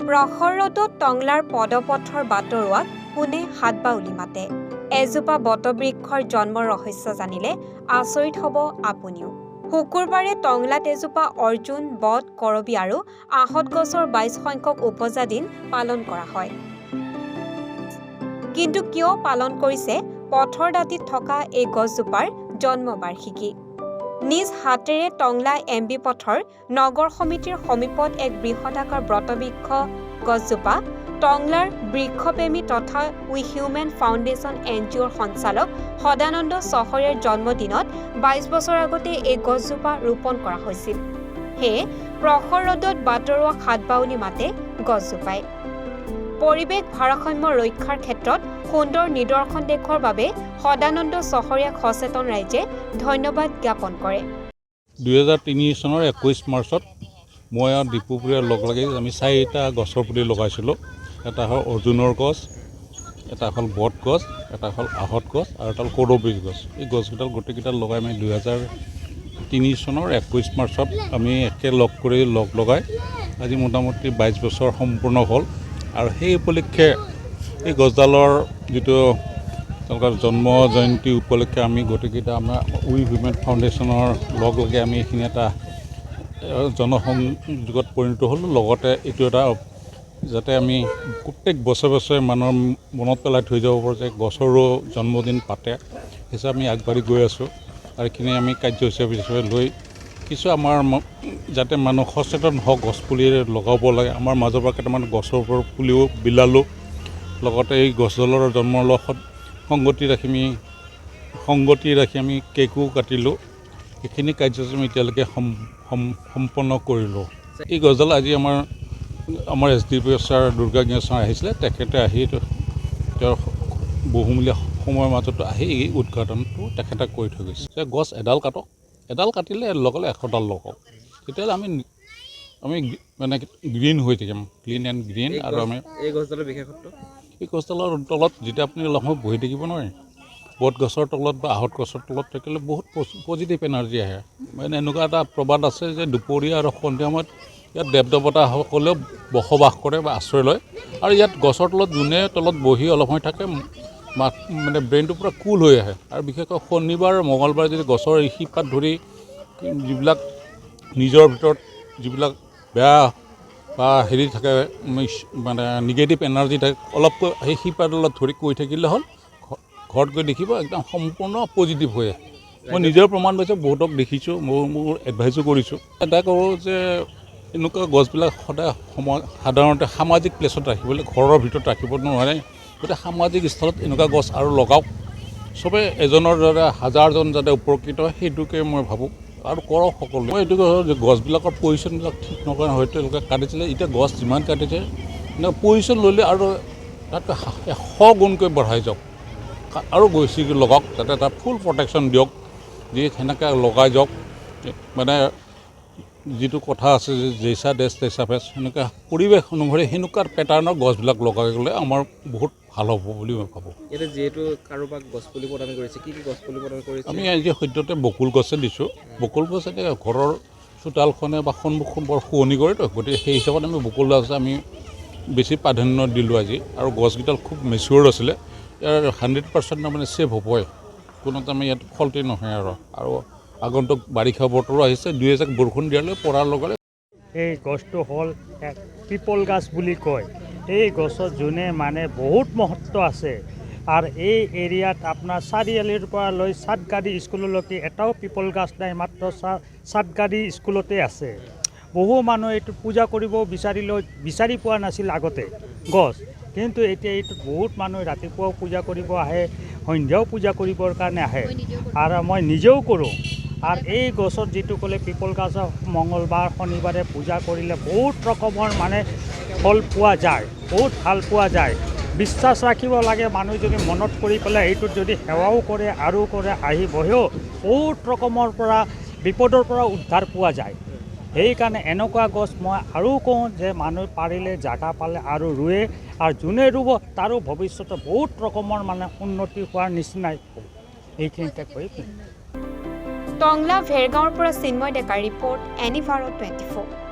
প্ৰখৰ ৰ'দত টংলাৰ পদপথৰ বাটৰুৱাক কোনে হাত বাউলি মাতে। এজোপা বটবৃক্ষৰ জন্মৰ ৰহস্য জানিলে আচৰিত হ'ব আপুনিও। শুকুৰবাৰে টংলাত এজোপা অৰ্জুন, বট, কৰবী আৰু আহঁত গছৰ ২২ সংখ্যক উপজা দিন পালন কৰা হয়। কিন্তু কিয় পালন কৰিছে পথৰ দাঁতিত থকা এই গছজোপাৰ জন্মবাৰ্ষিকী? নিজ হাতেৰে টংলা এমবি পথৰ নগৰ সমিতিৰ সমীপত এক বৃহদাকাৰ বটবৃক্ষ গছজোপা টংলাৰ বৃক্ষপ্ৰেমী তথা উই হিউমেন ফাউণ্ডেশ্যন NGOৰ সঞ্চালক সদানন্দ চহৰীয়াৰ জন্মদিনত ২২ বছৰ আগতে এই গছজোপা ৰোপণ কৰা হৈছিল। সেয়ে প্ৰখৰ ৰ'দত বাটৰুৱাক হাত বাউলি মাতে গছজোপাই। পৰিৱেশ ভাৰসাম্য ৰক্ষাৰ ক্ষেত্ৰত সুন্দৰ নিদৰ্শন দেখুৱাৰ বাবে সদানন্দ চহৰীয়াক সচেতন ৰাইজে ধন্যবাদ জ্ঞাপন কৰে। ২০০৩ চনৰ ২১ মাৰ্চত মই আৰু দীপুপুৰীয়া লগ লাগি আমি ৪টা গছৰ পুলি লগাইছিলোঁ। এটা হ'ল অৰ্জুনৰ গছ, এটা হ'ল বট গছ, এটা হ'ল আহঁত গছ আৰু এটা হ'ল কৰবী গছ। এই গছকেইডাল গোটেইকেইটা লগাই আমি ২০০৩ চনৰ ২১ মাৰ্চত আমি একেলগ কৰি লগাই আজি মোটামুটি ২২ বছৰ সম্পূৰ্ণ হ'ল। আৰু সেই উপলক্ষে এই গছডালৰ যিটো তেওঁলোকৰ জন্ম জয়ন্তী উপলক্ষে আমি গোটেইকেইটা আমাৰ উই হিউমেন ফাউণ্ডেশ্যনৰ লগ লাগি আমি এইখিনি এটা জনসংযোগত পৰিণত হ'লোঁ। লগতে এইটো এটা যাতে আমি প্ৰত্যেক বছৰে বছৰে মানুহৰ মনত পেলাই থৈ যাব পাৰোঁ যে গছৰো জন্মদিন পাতে হিচাপে আমি আগবাঢ়ি গৈ আছোঁ। আৰু এইখিনি আমি কাৰ্যসূচী হিচাপে লৈ কিছু আমাৰ যাতে মানুহ সচেতন হওক, গছপুলি লগাব লাগে। আমাৰ মাজৰ পৰা কেইটামান গছৰ ওপৰত পুলিও বিলালোঁ। লগতে এই গছডালৰ জন্মৰ লগত সংগতি ৰাখি আমি কেকো কাটিলোঁ। এইখিনি কাৰ্যসূচী আমি এতিয়ালৈকে সম্পন্ন কৰিলোঁ। এই গছডাল আজি আমাৰ SDPO ছাৰ দুৰ্গাজ্ঞ ছাৰ আহিছিলে। তেখেতে আহি তেওঁৰ বহুমূলীয়া সময়ৰ মাজতো আহি এই উদ্ঘাটনটো তেখেতে কৰি থৈ গৈছে যে গছ এডাল কাটক, এডাল কাটিলে লগালে ১০০ডাল লগাওক। তেতিয়াহ'লে আমি মানে গ্ৰীণ হৈ থাকিম, ক্লিন এণ্ড গ্ৰীণ। আৰু আমি এই গছডালৰ বিশেষত্ব, এই গছডালৰ তলত যেতিয়া আপুনি অলপ বহি থাকিব নোৱাৰে, বট গছৰ তলত বা আহঁত গছৰ তলত থাকিলে বহুত পজিটিভ এনাৰ্জি আহে। মানে এনেকুৱা এটা প্ৰবাদ আছে যে দুপৰীয়া আৰু সন্ধিয়া সময়ত ইয়াত দেৱ দেৱতাসকলেও বসবাস কৰে বা আশ্ৰয় লয়। আৰু ইয়াত গছৰ তলত যোনে তলত বহি অলপ সময় থাকে মানে ব্ৰেইনটো পূৰা কুল হৈ আহে। আৰু বিশেষকৈ শনিবাৰ মঙলবাৰে যদি গছৰ শিপাত ধৰি যিবিলাক নিজৰ ভিতৰত যিবিলাক বেয়া বা হেৰি থাকে মানে নিগেটিভ এনাৰ্জি থাকে, অলপকৈ সেই শিপাডালত ধৰি কৈ থাকিলে হ'ল, ঘৰত গৈ দেখিব একদম সম্পূৰ্ণ পজিটিভ হৈ আহে। মই নিজৰ প্ৰমাণ পাইছোঁ, বহুতক দেখিছোঁ, মোৰ এডভাইজো কৰিছোঁ। এটা কৰোঁ যে এনেকুৱা গছবিলাক সদায় সাধাৰণতে সামাজিক প্লেচত ৰাখিবলৈ, ঘৰৰ ভিতৰত ৰাখিব নোৱাৰে। গতিকে সামাজিক স্থলত এনেকুৱা গছ আৰু লগাওক। চবেই এজনৰ দ্বাৰা হাজাৰজন যাতে উপকৃত হয় সেইটোকে মই ভাবোঁ আৰু কৰক সকলোৱে। মই এইটো কৈছোঁ যে গছবিলাকৰ পজিশ্যনবিলাক ঠিক নকৰে, হয়তো তেওঁলোকে কাটিছিলে। এতিয়া গছ যিমান কাটিছে পজিশ্যন ল'লে আৰু তাতকৈ 100 গুণকৈ বঢ়াই যাওক আৰু বেছিকৈ লগাওক, যাতে তাত ফুল প্ৰটেকশ্যন দিয়ক। যি সেনেকৈ লগাই যাওক। মানে যিটো কথা আছে যে জেইচা দেশ তেইচা ফেচ, সেনেকুৱা পৰিৱেশ অনুসৰি সেনেকুৱা পেটাৰ্ণৰ গছবিলাক লগাই গ'লে আমাৰ বহুত ভাল হ'ব বুলি মই ভাবোঁ। এতিয়া যিহেতু কাৰোবাক গছপুলি প্ৰদান কৰিছে, কি গছপুলি প্ৰদান কৰিছে? আমি আজি সদ্যহতে বকুল গছে দিছোঁ। বকুল গছ এতিয়া ঘৰৰ চোতালখনে বা সন্মুখখন বৰ শুৱনি কৰেতো, গতিকে সেই হিচাপত আমি বকুল গছ আমি বেছি প্ৰাধান্য দিলোঁ আজি। আৰু গছকেইডাল খুব মেচিয়ৰ আছিলে। ইয়াৰ 100% মানে ছেভ হ'বই, কোনো তাৰমানে ইয়াত ফল্টি নহয়। আৰু আগন্তুক বাৰিষা বতৰো আহিছে, 2-1 বৰষুণ দিয়ালৈ পৰাৰ লগে এই গছটো হ'ল এক পিপল গছ বুলি কয়। এই গছত যোনে মানে বহুত মহত্ব আছে। আৰু এই এৰিয়াত আপোনাৰ চাৰিআলিৰ পৰা লৈ চাটগাড়ী স্কুললৈকে এটাও পিপল গছ নাই, মাত্ৰ চাটগাড়ী স্কুলতে আছে। বহু মানুহে এইটো পূজা কৰিব বিচাৰি পোৱা নাছিল আগতে গছ, কিন্তু এতিয়া এইটোত বহুত মানুহে ৰাতিপুৱাও পূজা কৰিব আহে, সন্ধিয়াও পূজা কৰিবৰ কাৰণে আহে। আৰু মই নিজেও কৰোঁ। আৰু এই গছত যিটো ক'লে পিপল গছৰ মঙলবাৰ শনিবাৰে পূজা কৰিলে বহুত ৰকমৰ মানে ফল পোৱা যায়, বহুত ভাল পোৱা যায়। বিশ্বাস ৰাখিব লাগে, মানুহ যদি মনত কৰি পেলাই এইটোত যদি সেৱাও কৰে আৰু কৰে, আহি বহেও বহুত ৰকমৰ পৰা বিপদৰ পৰা উদ্ধাৰ পোৱা যায়। সেইকাৰণে এনেকুৱা গছ মই আৰু কওঁ যে মানুহ পাৰিলে জাগা পালে আৰু ৰুৱে, আৰু যোনে ৰুব তাৰো ভৱিষ্যতে বহুত ৰকমৰ মানে উন্নতি হোৱাৰ নিচিনাই এইখিনিতে কৈ। টংলা ভেৰগাঁৱৰ পৰা চিন্ময় ডেকাৰ ৰিপৰ্ট, এনি ভাৰত 24।